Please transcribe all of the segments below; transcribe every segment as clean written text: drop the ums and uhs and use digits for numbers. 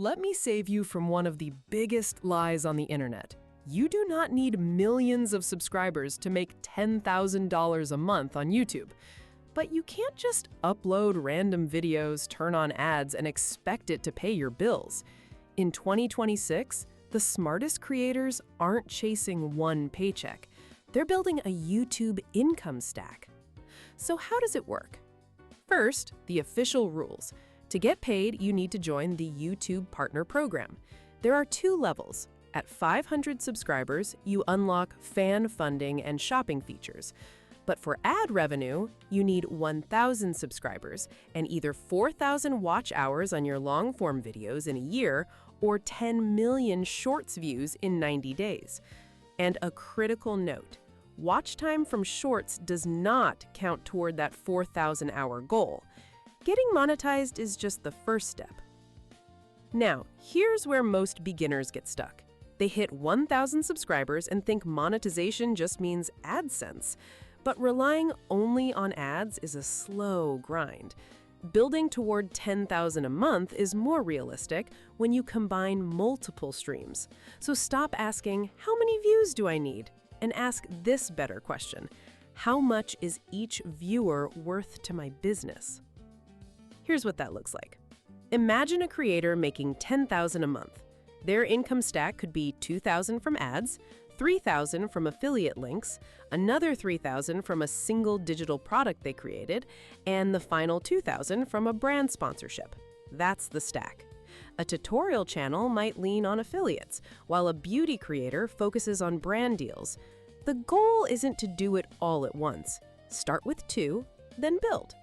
Let me save you from one of the biggest lies on the internet. You do not need millions of subscribers to make $10,000 a month on YouTube. But you can't just upload random videos, turn on ads, and expect it to pay your bills. In 2026, the smartest creators aren't chasing one paycheck. They're building a YouTube income stack. So how does it work? First, the official rules. To get paid, you need to join the YouTube Partner Program. There are 2 levels. At 500 subscribers, you unlock fan funding and shopping features. But for ad revenue, you need 1,000 subscribers and either 4,000 watch hours on your long-form videos in a year or 10 million shorts views in 90 days. And a critical note, watch time from shorts does not count toward that 4,000-hour goal. Getting monetized is just the first step. Now, here's where most beginners get stuck. They hit 1,000 subscribers and think monetization just means AdSense. But relying only on ads is a slow grind. Building toward 10,000 a month is more realistic when you combine multiple streams. So stop asking, how many views do I need? And ask this better question. How much is each viewer worth to my business? Here's what that looks like. Imagine a creator making $10,000 a month. Their income stack could be $2,000 from ads, $3,000 from affiliate links, another $3,000 from a single digital product they created, and the final $2,000 from a brand sponsorship. That's the stack. A tutorial channel might lean on affiliates, while a beauty creator focuses on brand deals. The goal isn't to do it all at once. Start with 2, then build.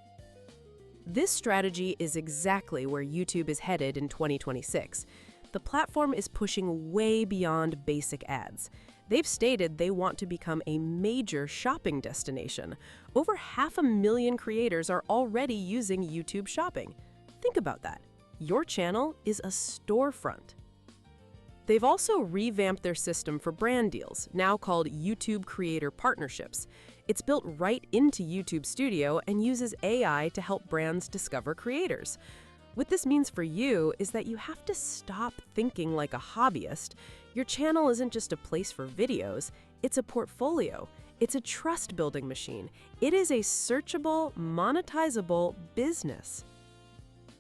This strategy is exactly where YouTube is headed in 2026. The platform is pushing way beyond basic ads. They've stated they want to become a major shopping destination. Over 500,000 creators are already using YouTube Shopping. Think about that. Your channel is a storefront. They've also revamped their system for brand deals, now called YouTube Creator Partnerships. It's built right into YouTube Studio and uses AI to help brands discover creators. What this means for you is that you have to stop thinking like a hobbyist. Your channel isn't just a place for videos, it's a portfolio. It's a trust-building machine. It is a searchable, monetizable business.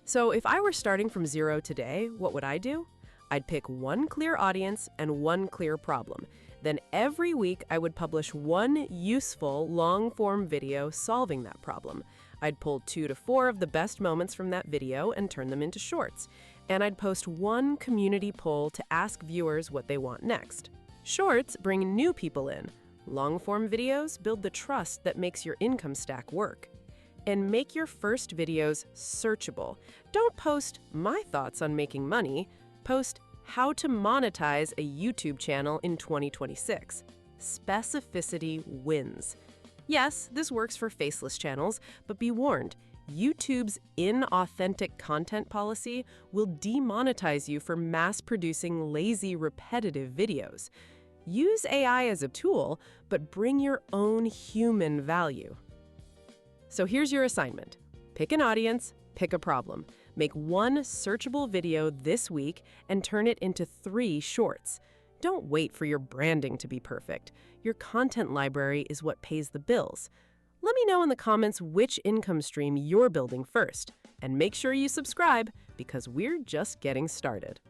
So if I were starting from zero today, what would I do? I'd pick one clear audience and one clear problem. Then every week I would publish one useful long-form video solving that problem. I'd pull 2 to 4 of the best moments from that video and turn them into shorts. And I'd post one community poll to ask viewers what they want next. Shorts bring new people in. Long-form videos build the trust that makes your income stack work. And make your first videos searchable. Don't post my thoughts on making money. Post how to monetize a YouTube channel in 2026. Specificity wins. Yes, this works for faceless channels, but be warned, YouTube's inauthentic content policy will demonetize you for mass-producing lazy, repetitive videos. Use AI as a tool, but bring your own human value. So here's your assignment. Pick an audience, pick a problem. Make one searchable video this week and turn it into 3 shorts. Don't wait for your branding to be perfect. Your content library is what pays the bills. Let me know in the comments which income stream you're building first. And make sure you subscribe because we're just getting started.